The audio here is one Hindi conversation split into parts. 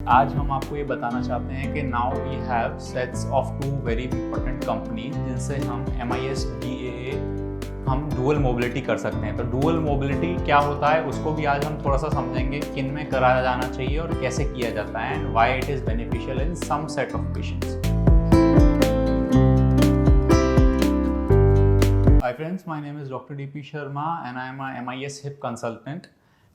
आज हम आपको ये बताना चाहते हैं कि now we have sets of two very important companies जिनसे हम MIS DAA हम डुअल मोबिलिटी कर सकते हैं। तो डुअल मोबिलिटी क्या होता है उसको भी आज हम थोड़ा सा समझेंगे, किन में कराया जाना चाहिए और कैसे किया जाता है and why it is beneficial in some set of patients. Hi friends, my name is Dr. DP Sharma and I am a MIS hip consultant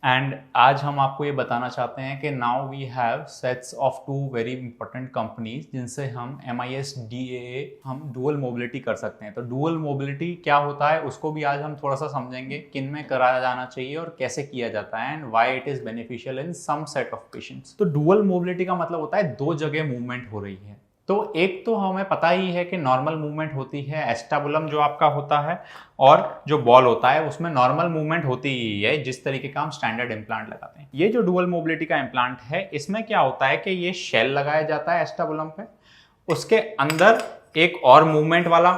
and आज हम आपको ये बताना चाहते हैं कि now we have sets of two very important companies जिनसे हम MIS DAA हम dual mobility कर सकते हैं। तो dual mobility क्या होता है उसको भी आज हम थोड़ा सा समझेंगे, किन में कराया जाना चाहिए और कैसे किया जाता है and why it is beneficial in some set of patients। तो dual mobility का मतलब होता है दो जगह मूवमेंट हो रही है। तो एक तो हमें पता ही है कि नॉर्मल मूवमेंट होती है, एस्टाबुलम जो आपका होता है और जो बॉल होता है उसमें नॉर्मल मूवमेंट होती ही है जिस तरीके का हम स्टैंडर्ड इम्प्लांट लगाते हैं। ये जो डुअल मोबिलिटी का इम्प्लांट है इसमें क्या होता है कि ये शेल लगाया जाता है एस्टाबुलम पे, उसके अंदर एक और मूवमेंट वाला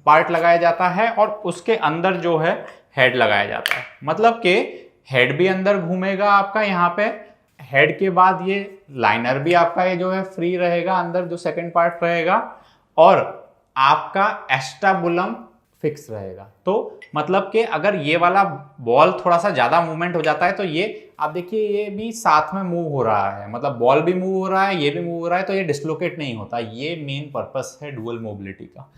पार्ट लगाया जाता है और उसके अंदर जो है हेड लगाया जाता है। मतलब कि हेड भी अंदर घूमेगा आपका, यहाँ पे हेड के बाद ये लाइनर भी आपका ये जो है फ्री रहेगा, अंदर जो सेकंड पार्ट रहेगा और आपका एस्टाबुलम फिक्स रहेगा। तो मतलब कि अगर ये वाला बॉल थोड़ा सा ज्यादा मूवमेंट हो जाता है तो ये आप देखिए ये भी साथ में मूव हो रहा है, मतलब बॉल भी मूव हो रहा है, ये भी मूव हो रहा है, तो ये डिस्लोकेट नहीं होता। ये मेन पर्पस है डुअल मोबिलिटी का।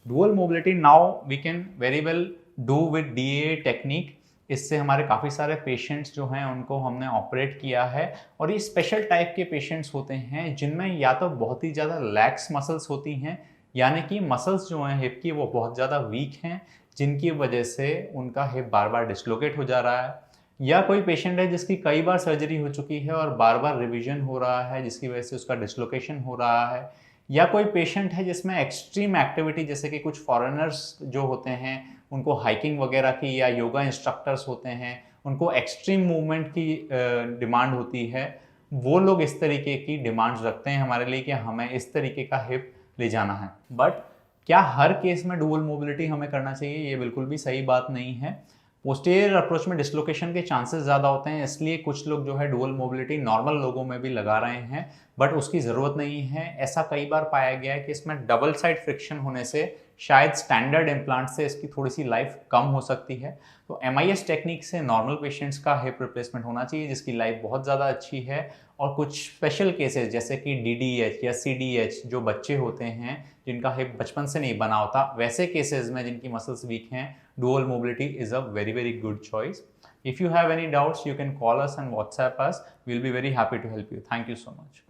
Dual mobility now we can very well do with DAA technique. इससे हमारे काफ़ी सारे पेशेंट्स जो हैं उनको हमने ऑपरेट किया है और ये स्पेशल टाइप के पेशेंट्स होते हैं जिनमें या तो बहुत ही ज़्यादा लैक्स मसल्स होती हैं, यानी कि मसल्स जो हैं हिप की वो बहुत ज़्यादा वीक हैं जिनकी वजह से उनका हिप बार बार डिस्लोकेट हो जा रहा है, या कोई पेशेंट है जिसकी कई बार सर्जरी हो चुकी है और बार बार रिविजन हो रहा है जिसकी वजह से उसका डिस्लोकेशन हो रहा है, या कोई पेशेंट है जिसमें एक्सट्रीम एक्टिविटी जैसे कि कुछ फॉरेनर्स जो होते हैं उनको हाइकिंग वगैरह की, या योगा इंस्ट्रक्टर्स होते हैं उनको एक्सट्रीम मूवमेंट की डिमांड होती है। वो लोग इस तरीके की डिमांड्स रखते हैं हमारे लिए कि हमें इस तरीके का हिप ले जाना है। बट क्या हर केस में डुअल मोबिलिटी हमें करना चाहिए? ये बिल्कुल भी सही बात नहीं है। पोस्टीरियर अप्रोच में डिस्लोकेशन के चांसेस ज़्यादा होते हैं, इसलिए कुछ लोग जो है डुअल मोबिलिटी नॉर्मल लोगों में भी लगा रहे हैं, बट उसकी ज़रूरत नहीं है। ऐसा कई बार पाया गया है कि इसमें डबल साइड फ्रिक्शन होने से शायद स्टैंडर्ड इम्प्लांट से इसकी थोड़ी सी लाइफ कम हो सकती है। तो MIS टेक्निक से नॉर्मल पेशेंट्स का हिप रिप्लेसमेंट होना चाहिए जिसकी लाइफ बहुत ज़्यादा अच्छी है। और कुछ स्पेशल केसेस जैसे कि DDH या CDH जो बच्चे होते हैं जिनका हिप बचपन से नहीं बना होता, वैसे केसेस में जिनकी मसल्स वीक हैं, dual mobility is a very very good choice. If you have any doubts, you can call us and WhatsApp us. We'll be very happy to help you. Thank you so much.